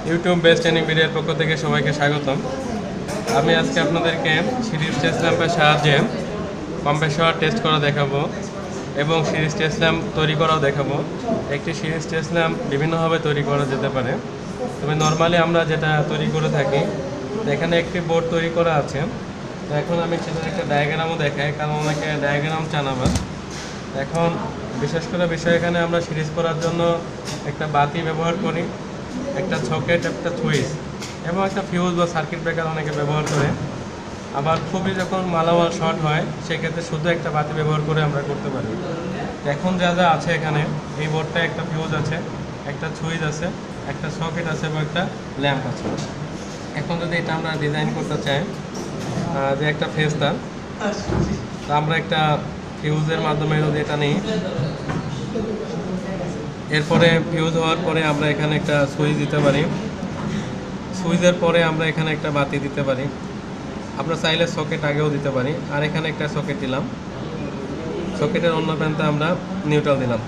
YouTube best training ভিডিওর পক্ষ থেকে সবাইকে স্বাগতম। আমি আজকে আপনাদেরকে সিরিজ টেস্ট ল্যাম্পের সাহায্যে কম্প্রেসর টেস্ট করা দেখাবো এবং সিরিজ টেস্ট ল্যাম্প তৈরি করাও দেখাবো। একটি সিরিজ টেস্ট ল্যাম্প বিভিন্নভাবে তৈরি করা যেতে পারে, তবে নর্মালি আমরা যেটা তৈরি করে থাকি, এখানে একটি বোর্ড তৈরি করা আছে। এখন আমি সেটার একটা ডায়াগ্রামও দেখাই, কারণ অনেকে ডায়াগ্রাম চান আবার। এখন বিশেষ করে বিষয় এখানে আমরা সিরিজ করার জন্য একটা বাতি ব্যবহার করি, একটা সকেট, একটা সুইচ এবং একটা ফিউজ বা সার্কিট ব্রেকার অনেকে ব্যবহার করে। আবার খুবই যখন মালামাল শর্ট হয় সেক্ষেত্রে শুধু একটা বাতি ব্যবহার করে আমরা করতে পারি। এখন যা যা আছে এখানে, এই বোর্ডটা একটা ফিউজ আছে, একটা সুইচ আছে, একটা সকেট আছে এবং একটা ল্যাম্প আছে। এখন যদি এটা আমরা ডিজাইন করতে চাই যে একটা ফেস তার, তো আমরা একটা ফিউজের মাধ্যমে যদি এটা নিই, এরপরে ফিউজ হওয়ার পরে আমরা এখানে একটা সুইচ দিতে পারি, সুইচের পরে আমরা এখানে একটা বাতি দিতে পারি। আমরা চাইলে সকেট আগেও দিতে পারি, আর এখানে একটা সকেট দিলাম, সকেটের অন্য প্রান্তে আমরা নিউট্রাল দিলাম।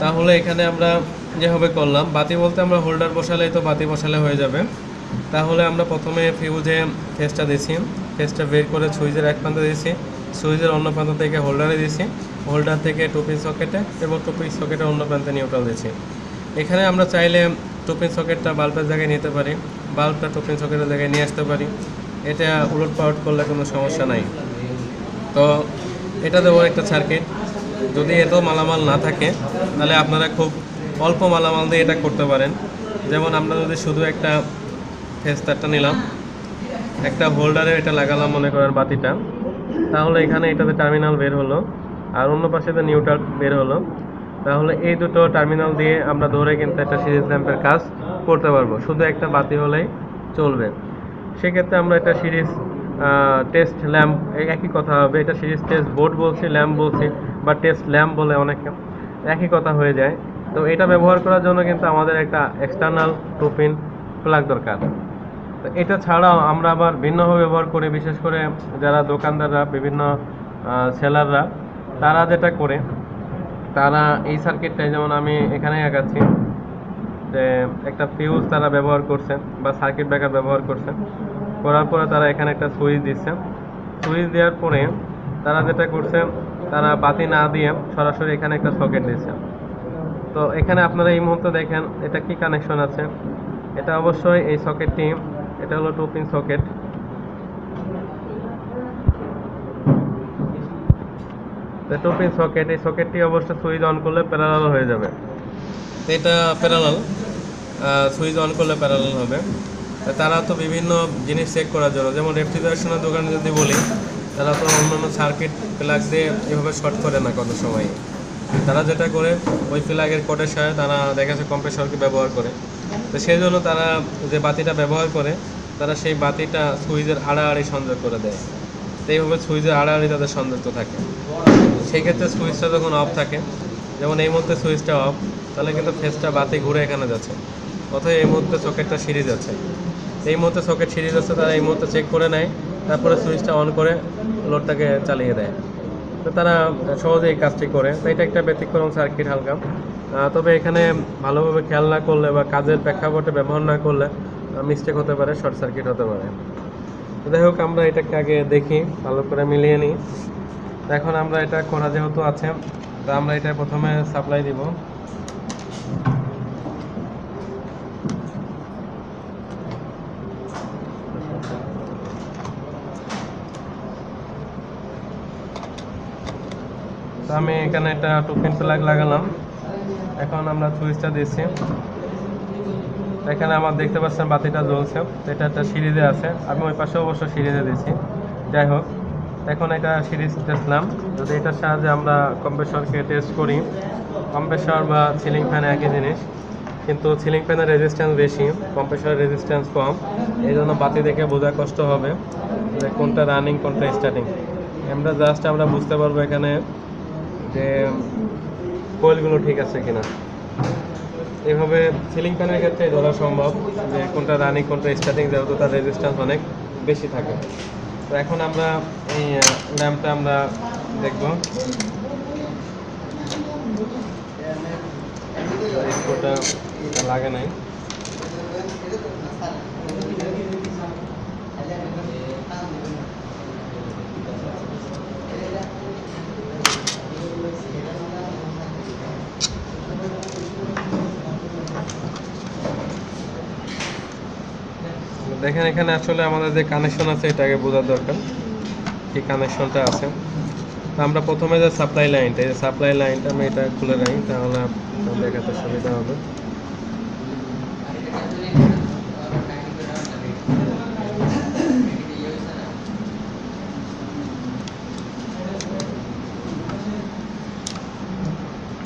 তাহলে এখানে আমরা যেভাবে করলাম, বাতি বলতে আমরা হোল্ডার বসালেই তো বাতি বসালে হয়ে যাবে। তাহলে আমরা প্রথমে ফিউজে ফেসটা দিয়েছি, ফেসটা বের করে সুইচের এক প্রান্তে দিয়েছি, সুইচের অন্য প্রান্ত থেকে হোল্ডারে দিয়েছি, হোল্ডার থেকে টুপিন সকেটে এবং টুপিন সকেটের অন্য প্রান্তে নিউট্রাল দিয়েছি। এখানে আমরা চাইলে টুপিন সকেটটা বাল্বের জায়গায় নিতে পারি, বাল্বটা টুপিন সকেটের জায়গায় নিয়ে আসতে পারি। এটা উলট পালট করলে কোনো সমস্যা নাই। তো এটা দেবো একটা সার্কিট। যদি এত মালামাল না থাকে তাহলে আপনারা খুব অল্প মালামাল দিয়ে এটা করতে পারেন। যেমন আমরা যদি শুধু একটা ফেস তারটা নিলাম, একটা হোল্ডারে এটা লাগালাম মনে করেন বাতিটা, তাহলে এখানে এটাতে টার্মিনাল বের হলো আর অন্য পাশেতে নিউট্রাল বের হলো। তাহলে এই দুটো টার্মিনাল দিয়ে আমরা ধরে কিন্তু একটা সিরিজ ল্যাম্পের কাজ করতে পারবো, শুধু একটা বাতি হলেই চলবে। সেক্ষেত্রে আমরা একটা সিরিজ টেস্ট ল্যাম্প, একই কথা হবে, এটা সিরিজ টেস্ট বোর্ড বলছি, ল্যাম্প বলছি, বা টেস্ট ল্যাম্প বলে অনেকে, একই কথা হয়ে যায়। তো এটা ব্যবহার করার জন্য কিন্তু আমাদের একটা এক্সটার্নাল টুপিন প্লাগ দরকার। তো এটা ছাড়াও আমরা আবার ভিন্নভাবে ব্যবহার করি, বিশেষ করে যারা দোকানদাররা, বিভিন্ন সেলাররা, তারা যেটা করে, তারা এই সার্কিটটাই, যেমন আমি এখানে আঁকাচ্ছি যে একটা ফিউজ তারা ব্যবহার করছে বা সার্কিট ব্রেকার ব্যবহার করছে, করার পরে তারা এখানে একটা সুইচ দিচ্ছে। সুইচ দেওয়ার পরে তারা যেটা করছে, তারা বাতি না দিয়ে সরাসরি এখানে একটা সকেট দিচ্ছে। তো এখানে আপনারা এই মুহূর্তে দেখেন এটা কি কানেকশন আছে। এটা অবশ্যই এই সকেটটি, এটা হলো 2 pin socket. Two pin socket, এই সকেটটি অবশ্যই সুইচ অন করলে প্যারালাল হয়ে যাবে। তো এটা প্যারালাল, সুইচ অন করলে প্যারালাল হবে। তারা তো বিভিন্ন জিনিস চেক করার জন্য, যেমন রেফ্রিজারেশনের দোকানে যদি বলি, তারা তো অন্যান্য সার্কিট প্লাগ দিয়ে এভাবে শর্ট করে না কোনো সময়। তারা যেটা করে, ওই প্লাগের কোডের সাথে তারা দেখা যাচ্ছে কম্প্রেসরকে ব্যবহার করে। তো সেই জন্য তারা যে বাতিটা ব্যবহার করে, তারা সেই বাতিটা সুইচের আড়াআড়ি সংযোগ করে দেয়। তো এইভাবে সুইচের আড়াআড়ি তাদের সংযুক্ত থাকে। সেই ক্ষেত্রে সুইচটা যখন অফ থাকে, যেমন এই মুহূর্তে সুইচটা অফ, তাহলে কিন্তু ফেসটা বাতি ঘুরে এখানে যাচ্ছে, অথবা এই মুহূর্তে সকেটটা সিরিজ আছে, এই মুহূর্তে সকেট সিরিজ আছে, তারা এই মুহূর্তে চেক করে নেয়, তারপরে সুইচটা অন করে লোডটাকে চালিয়ে দেয়। তো তারা সহজেই এই কাজটি করে। তো এটা একটা ব্যতিক্রম সার্কিট হালকা, তবে এখানে ভালোভাবে খেয়াল না করলে বা কাজের প্রেক্ষাপটে ব্যবহার না করলে মিস্টেক হতে পারে, শর্ট সার্কিট হতে পারে। তো যাই হোক, আমরা এটাকে আগে দেখি, ভালো করে মিলিয়ে নিই। এখন আমরা এটা করা যেহেতু আছে, তো আমরা এটা প্রথমে সাপ্লাই দিব। তো আমি এখানে একটা 2 পিন প্লাগ লাগালাম। এখন আমরা সুইচটা দিচ্ছি, এখানে আমার দেখতে পাচ্ছেন বাতিটা জ্বলছে। এটা একটা সিরিজে আছে, আমি ওই পাশে অবশ্য সিরিজে দিচ্ছি। যাই হোক, এখন এটা সিরিজ টেস্টলাম। যদি এটার সাহায্যে আমরা কম্প্রেসরকে টেস্ট করি, কম্প্রেসর বা সিলিং ফ্যান একই জিনিস, কিন্তু সিলিং ফ্যানের রেজিস্ট্যান্স বেশি, কম্প্রেসরের রেজিস্ট্যান্স কম। এই জন্য বাতি দেখে বোঝা কষ্ট হবে যে কোনটা রানিং কোনটা স্টার্টিং। আমরা বুঝতে পারবো এখানে যে কোয়েলগুলো ঠিক আছে কিনা। এভাবে সিলিং ফ্যানের ক্ষেত্রে ধরা সম্ভব যে কোনটা রানিং কোনটা স্টার্টিং, যেহেতু তার রেজিস্ট্যান্স অনেক বেশি থাকে। তো এখন আমরা এই ল্যাম্পটা আমরা দেখব। স্ক্রুটা লাগে নাই, দেখেন এখানে আসলে আমাদের যে কানেকশন আছে এটাকে বোঝার দরকার, কি কানেকশনটা আছে। তো আমরা প্রথমে যে সাপ্লাই লাইনটা, এই সাপ্লাই লাইনটা আমি এটা খুলে রাখি, তাহলে দেখাতে সুবিধা হবে।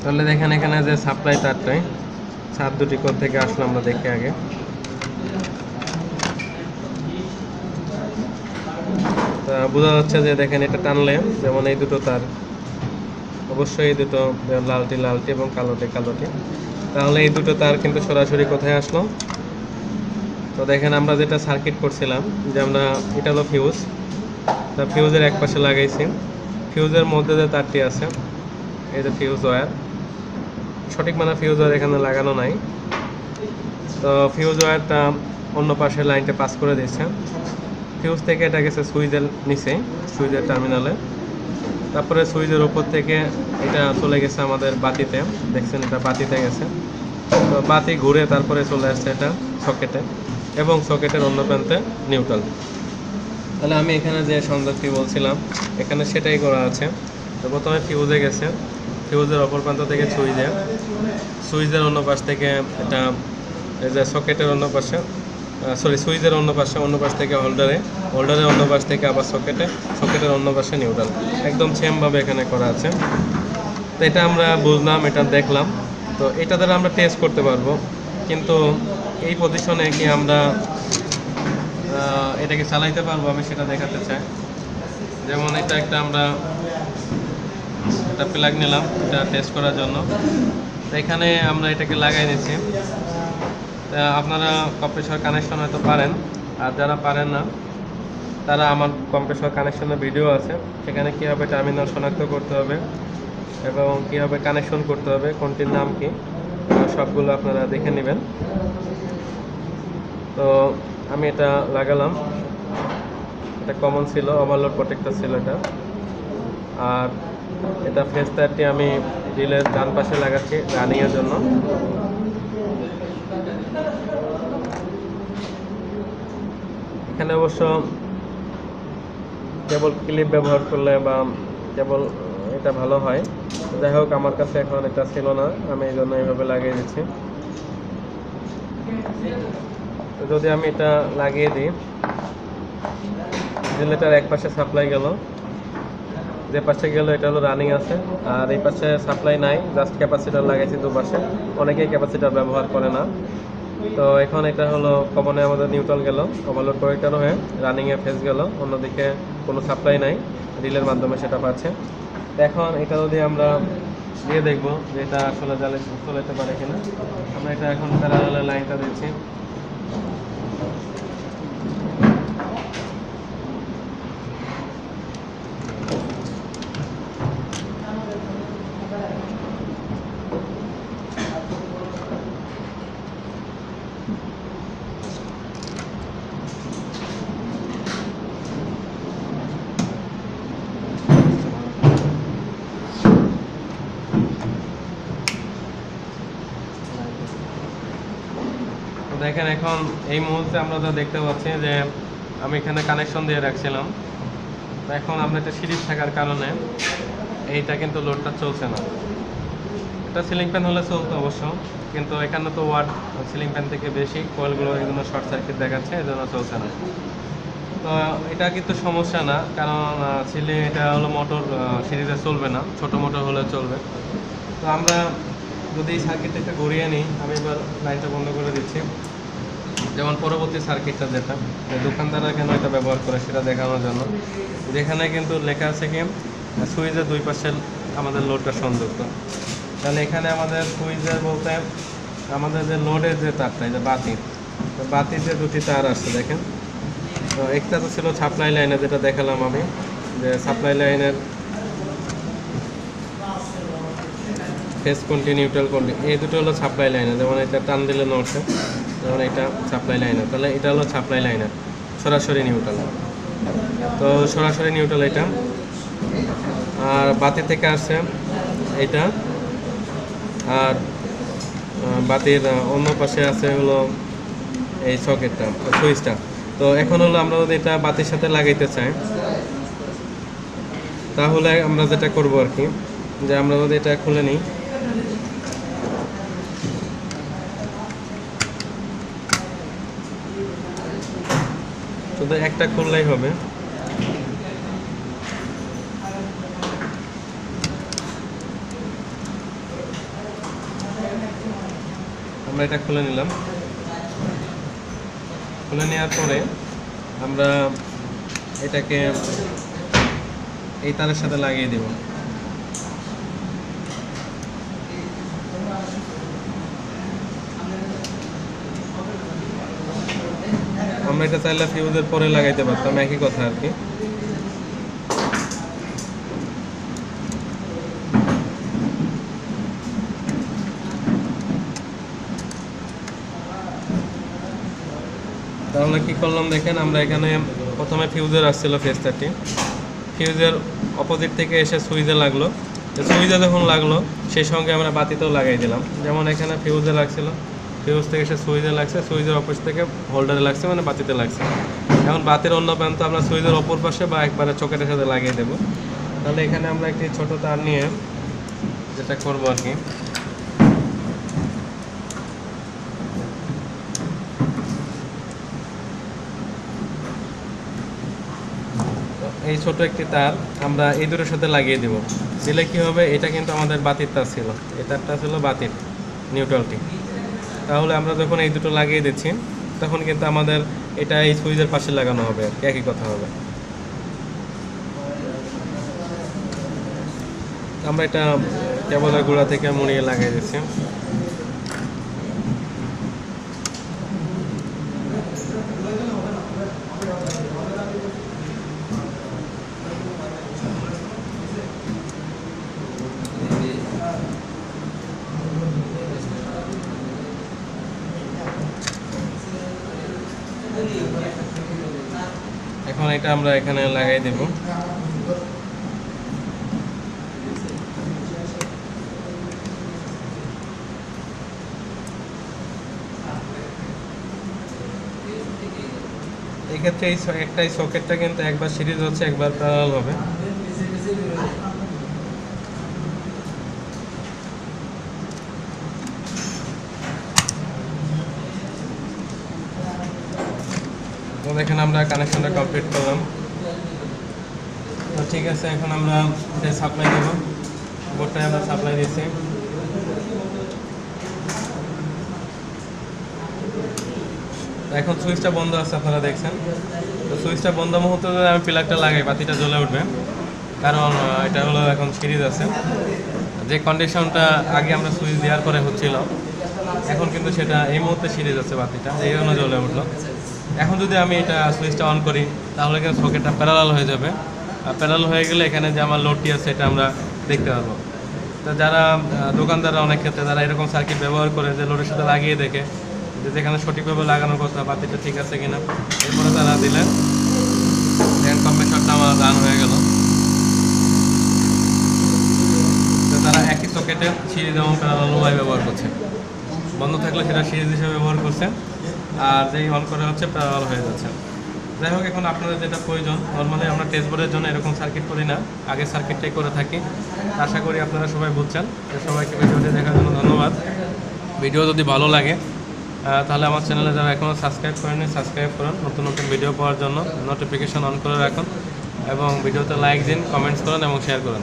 তাহলে দেখেন এখানে যে সাপ্লাই তারটাই ছাদ দুটি কোথা থেকে আসলো আমরা দেখি আগে। তা বোঝা যাচ্ছে যে দেখেন এটা টানলে যেমন এই দুটো তার, অবশ্যই এই দুটো লালটি লালটি এবং কালোটি কালোটি, তাহলে এই দুটো তার কিন্তু সরাসরি কোথায় আসলো। তো দেখেন আমরা যেটা সার্কিট করছিলাম, যে আমরা এটা হলো ফিউজ, তা ফিউজের এক পাশে লাগাইছি, ফিউজের মধ্যে যে তারটি আছে এই যে ফিউজ ওয়্যার, সঠিক মানে ফিউজ ওয়্যার এখানে লাগানো নাই। তো ফিউজ ওয়্যারটা অন্য পাশে লাইনটা পাস করে দিচ্ছে, ফিউজ থেকে এটা গেছে সুইচের নিচে, সুইচের টার্মিনালে, তারপরে সুইচের উপর থেকে এটা চলে গেছে আমাদের বাতিতে, দেখছেন এটা বাতিতে গেছে। তো বাতি ঘুরে তারপরে চলে আসছে এটা সকেটে, এবং সকেটের অন্য প্রান্তে নিউট্রাল। তাহলে আমি এখানে যে সংযোগটি বলছিলাম এখানে সেটাই করা আছে। তো প্রথমে ফিউজে গেছে, ফিউজের অপর প্রান্ত থেকে সুইচে, সুইচের অন্য পাশ থেকে এটা এই যে সকেটের অন্য পাশে, সুইচের অন্য পাশ থেকে হোল্ডারে, হোল্ডারের অন্য পাশ থেকে আবার সকেটে, সকেটের অন্য পাশে নিউট্রাল, একদম সেমভাবে এখানে করা আছে। তো এটা আমরা বুঝলাম, এটা দেখলাম। তো এটা দ্বারা আমরা টেস্ট করতে পারবো, কিন্তু এই পজিশনে কি আমরা এটাকে চালাইতে পারবো আমি সেটা দেখাতে চাই। যেমন এটা একটা আমরা একটা প্লাগ নিলাম এটা টেস্ট করার জন্য, তো এখানে আমরা এটাকে লাগাই নিচ্ছি। আপনারা কম্প্রেসর কানেকশন হয়তো পারেন, আর যারা পারেন না তারা আমার কম্প্রেসর কানেকশনের ভিডিও আছে, সেখানে কীভাবে টার্মিনাল শনাক্ত করতে হবে এবং কীভাবে কানেকশন করতে হবে, কোনটির নাম কি, সবগুলো আপনারা দেখে নেবেন। তো আমি এটা লাগালাম, এটা কমন ছিল, ওভারলোড প্রোটেক্টর ছিল এটা। আর এটা ফেস তারটি আমি রিলের ডান পাশে লাগাচ্ছি রানিংয়ের জন্য। এখানে অবশ্য কেবল ক্লিপ ব্যবহার করলে বা কেবল এটা ভালো হয়, যাই হোক আমার কাছে এখন এটা ছিল না, আমি এই জন্য এইভাবে লাগিয়ে দিচ্ছি। তো যদি আমি এটা লাগিয়ে দিই, রিলেটার এক পাশে সাপ্লাই গেল, যে পাশে গেল এটা হলো রানিং আছে, আর এই পাশে সাপ্লাই নাই, জাস্ট ক্যাপাসিটার লাগাইছি দুপাশে, অনেকেই ক্যাপাসিটার ব্যবহার করে না। তো এখন এটা হলো কমনে আমাদের নিউট্রাল গেল, ওভারলোড প্রোটেক্টর হয়ে রানিংয়ে ফেস গেল, অন্যদিকে কোনো সাপ্লাই নাই, রিলের মাধ্যমে সেটা পাচ্ছে। এখন এটা যদি আমরা দিয়ে দেখবো যে এটা আসলে চলাতে পারে কিনা, আমরা এটা এখন প্যারালাল লাইনটা দিচ্ছি। দেখেন এখন এই মুহূর্তে আমরা যা দেখতে পাচ্ছি যে আমি এখানে কানেকশন দিয়ে রাখছিলাম, তো এখন আমরা এটা সিরিজ থাকার কারণে এইটা কিন্তু লোডটা চলছে না। এটা সিলিং ফ্যান হলে চলতো অবশ্য, কিন্তু এখানে তো ওয়াট সিলিং ফ্যান থেকে বেশি, কয়েলগুলো এগুলো শর্ট সার্কিট দেখাচ্ছে, এই জন্য চলছে না। তো এটা কিন্তু সমস্যা না, কারণ এটা হলো মোটর সিরিজে চলবে না, ছোট মোটর হলে চলবে। তো আমরা যদি এই সার্কিটটা ঘুরিয়ে নিই, আমি এবার লাইনটা বন্ধ করে দিচ্ছি। যেমন পরবর্তী সার্কিটটা যেটা দোকানদাররা কেন এটা ব্যবহার করে সেটা দেখানোর জন্য, যেখানে কিন্তু লেখা আছে কি সুইচের দুই পাশে আমাদের লোডটা সংযুক্ত। তাহলে এখানে আমাদের সুইচের বলতে আমাদের যে লোডের যে তারটা, এই যে বাতির যে দুটি তার আসছে দেখেন। তো একটা তো ছিল সাপ্লাই লাইনে, যেটা দেখালাম আমি, যে সাপ্লাই লাইনের ফেস কোনটি নিউট্রাল কোনটি, এই দুটো হলো সাপ্লাই লাইনার। যেমন এটা টান দিলে নড়ছে, যেমন এটা সাপ্লাই লাইনার, তাহলে এটা হলো সাপ্লাই লাইনার সরাসরি নিউট্রাল। তো সরাসরি নিউট্রাল এটা। আর বাতি থেকে আসছে এটা, আর বাতির অন্য পাশে আছে হলো এই সকেটটা, সুইচটা। তো এখন হলো আমরা যদি এটা বাতির সাথে লাগাইতে চাই, তাহলে আমরা যেটা করব আর কি, যে আমরা যদি এটা খুলে নিই, শুধু একটা খুললেই হবে। আমরা এটা খুলে নিলাম। খুলে নেওয়ার পরে আমরা এটাকে এই তারের সাথে লাগিয়ে দেব। আমরা এটা চাইলে ফিউজের পরে লাগাইতে পারতাম, একই কথা আর কি। তাহলে কি করলাম দেখেন, আমরা এখানে প্রথমে ফিউজের আসছিল ফেস 30, ফিউজের অপোজিট থেকে এসে সুইচে লাগলো। সুইচে যখন লাগলো সেই সঙ্গে আমরা বাতিতেও লাগাই দিলাম। যেমন এখানে ফিউজে লাগছিল, ফিউজ থেকে এসে সুইচে লাগছে, সুইচের অপোজিট থেকে হোল্ডারে লাগছে, মানে বাতিতে লাগছে। এখন বাতির অন্য প্রান্ত আমরা সুইচের অপর পাশে বা একবারে চকেটের সাথে লাগিয়ে দেবো। তাহলে এখানে আমরা একটি ছোট তার নিয়ে যেটা করবো আর কি, এই ছোট একটি তার আমরা এই দুটোর সাথে লাগিয়ে দেব। দিলে কি হবে, এটা কিন্তু আমাদের বাতির তার ছিল, এই তারটা ছিল বাতির নিউট্রালটি। তাহলে আমরা যখন এই দুটো লাগিয়ে দিচ্ছি, তখন কিন্তু আমাদের এটা এই সুইচের পাশে লাগানো হবে আর কি, একই কথা হবে। আমরা এটা কেবলের গোড়া থেকে মুড়িয়ে লাগিয়ে দিচ্ছি। এখন এটা আমরা এখানে লাগাই দেব। এক্ষেত্রে এই সকেটটা কিন্তু একবার সিরিজ হচ্ছে, একবার প্যারালাল হবে। তো দেখেন আমরা কানেকশনটা কমপ্লিট করলাম। তো ঠিক আছে, এখন আমরা সাপ্লাই দেবো। বোর্ডটায় আমরা সাপ্লাই দিচ্ছি। এখন সুইচটা বন্ধ আছে, আপনারা দেখছেন। তো সুইচটা বন্ধ মুহূর্তে যদি আমি প্লাগটা লাগাই, বাতিটা জ্বলে উঠবে, কারণ এটা হলো এখন সিরিজ আছে। যে কন্ডিশনটা আগে আমরা সুইচ দেওয়ার পরে হচ্ছিল, এখন কিন্তু সেটা এই মুহূর্তে সিরিজ আছে বাতিটা, এই জন্য জ্বলে উঠলো। এখন যদি আমি এটা সুইচটা অন করি, তাহলে কিন্তু সকেটটা প্যারালাল হয়ে যাবে। আর প্যারালাল হয়ে গেলে এখানে যে আমার লোডটি আছে এটা আমরা দেখতে পারবো। তো যারা দোকানদাররা অনেক ক্ষেত্রে যারা এরকম সার্কিট ব্যবহার করে, যে লোডের সাথে লাগিয়ে দেখে যে যেখানে সঠিকভাবে লাগানোর কথা, বাতিটা ঠিক আছে কিনা, এরপরে তারা দিলেন, দেখেন কম্প্রেসরটা আমার রান হয়ে গেল। তো তারা একই সকেটে সিরিজ এবং প্যারালাল উভয় ব্যবহার করছে। বন্ধ থাকলে সেটা সিরিজ হিসেবে ব্যবহার করছে, আর যেই অন করা হচ্ছে প্যারালাল হয়ে যাচ্ছে। যাই হোক, এখন আপনাদের যেটা প্রয়োজন, নর্মালি আমরা টেস্ট বোর্ডের জন্য এরকম সার্কিট করি না, আগে সার্কিটটাই করে থাকি। আশা করি আপনারা সবাই বুঝছেন। সবাইকে ভিডিওটি দেখার জন্য ধন্যবাদ। ভিডিও যদি ভালো লাগে তাহলে আমার চ্যানেলে যারা এখনও সাবস্ক্রাইব করেনি, সাবস্ক্রাইব করুন। নতুন নতুন ভিডিও পাওয়ার জন্য নোটিফিকেশন অন করে রাখুন, এবং ভিডিওতে লাইক দিন, কমেন্টস করুন এবং শেয়ার করুন।